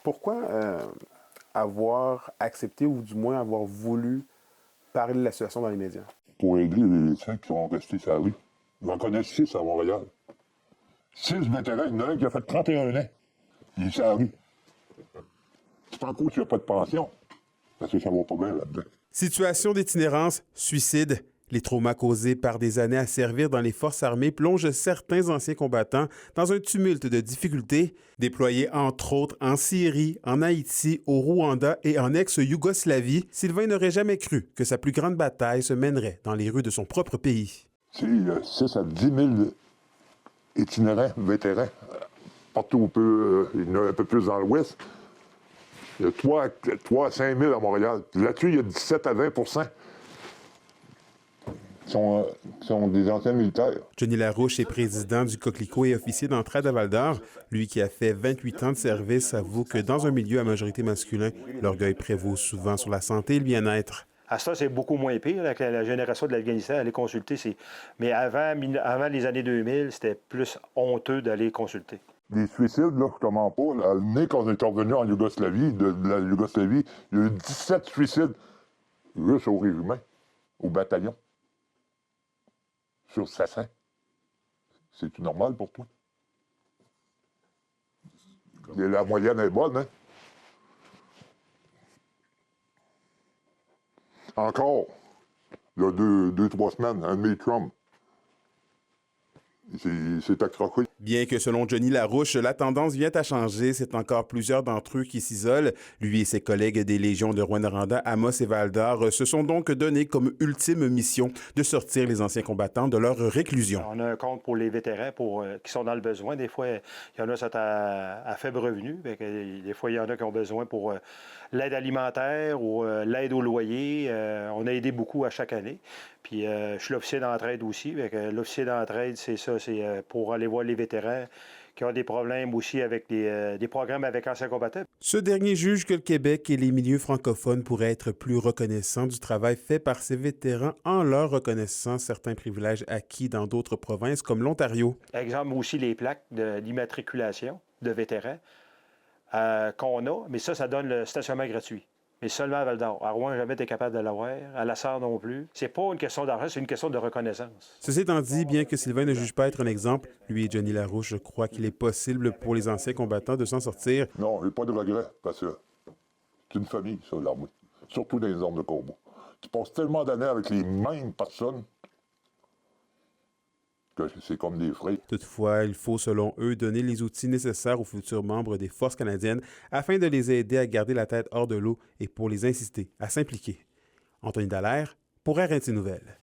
Pourquoi avoir accepté ou du moins avoir voulu parler de la situation dans les médias? Pour aider les ceux qui sont restés sur la rue. J'en connais 6 à Montréal. 6 vétérans, il y en a un qui a fait 31 ans. Il est sur la rue. C'est pas cool qu'il n'y a pas de pension. Parce que ça va pas bien là-dedans. Situation d'itinérance, suicide. Les traumas causés par des années à servir dans les forces armées plongent certains anciens combattants dans un tumulte de difficultés. Déployés entre autres en Syrie, en Haïti, au Rwanda et en ex-Yougoslavie, Sylvain n'aurait jamais cru que sa plus grande bataille se mènerait dans les rues de son propre pays. C'est 6 à 10 000 itinérants, vétérans. Partout il y en a un peu plus dans l'Ouest. Il y a 3 à 5 000 à Montréal. Là-dessus, il y a 17 à 20 qui sont des anciens militaires. Johnny Larouche est président du Coquelicot et officier d'entraide à Val-d'Or. Lui qui a fait 28 ans de service avoue que dans un milieu à majorité masculin, l'orgueil prévaut souvent sur la santé et le bien-être. À ça, c'est beaucoup moins pire. Avec la génération de l'Afghanistan, aller consulter, Mais avant les années 2000, c'était plus honteux d'aller consulter. Les suicides, là, je ne mens pas. L'année qu'on est revenu en Yougoslavie, de la Yougoslavie, il y a eu 17 suicides juste au régiment, au bataillon. Sur 500. C'est-tu normal pour toi? Et la moyenne est bonne, hein? Encore, il y a 2-3 semaines, un de mes chums, il s'est accroché. Bien que selon Johnny Larouche, la tendance vient à changer, c'est encore plusieurs d'entre eux qui s'isolent. Lui et ses collègues des Légions de Rouyn-Noranda, Amos et Val-d'Or se sont donc donné comme ultime mission de sortir les anciens combattants de leur réclusion. On a un compte pour les vétérans qui sont dans le besoin. Des fois, il y en a qui sont à faible revenu. Des fois, il y en a qui ont besoin pour l'aide alimentaire ou l'aide au loyer. On a aidé beaucoup à chaque année. Puis je suis l'officier d'entraide aussi. L'officier d'entraide, c'est ça, c'est pour aller voir les vétérans qui ont des problèmes aussi avec des programmes avec anciens combattants. Ce dernier juge que le Québec et les milieux francophones pourraient être plus reconnaissants du travail fait par ces vétérans en leur reconnaissant certains privilèges acquis dans d'autres provinces comme l'Ontario. Exemple aussi les plaques d'immatriculation de vétérans qu'on a, mais ça donne le stationnement gratuit. Mais seulement à Val-d'Or. À Rouen, jamais été capable de l'avoir. À La Sarre non plus. C'est pas une question d'argent, c'est une question de reconnaissance. Ceci étant dit, bien que Sylvain ne juge pas être un exemple, lui et Johnny Larouche croient qu'il est possible pour les anciens combattants de s'en sortir. Non, j'ai pas de regret, parce que c'est une famille, ça, l'armée. Surtout dans les armes de combat. Tu passes tellement d'années avec les mêmes personnes que c'est comme des frères. Toutefois, il faut, selon eux, donner les outils nécessaires aux futurs membres des Forces canadiennes afin de les aider à garder la tête hors de l'eau et pour les inciter à s'impliquer. Anthony Dallaire, pour RNC Nouvelles.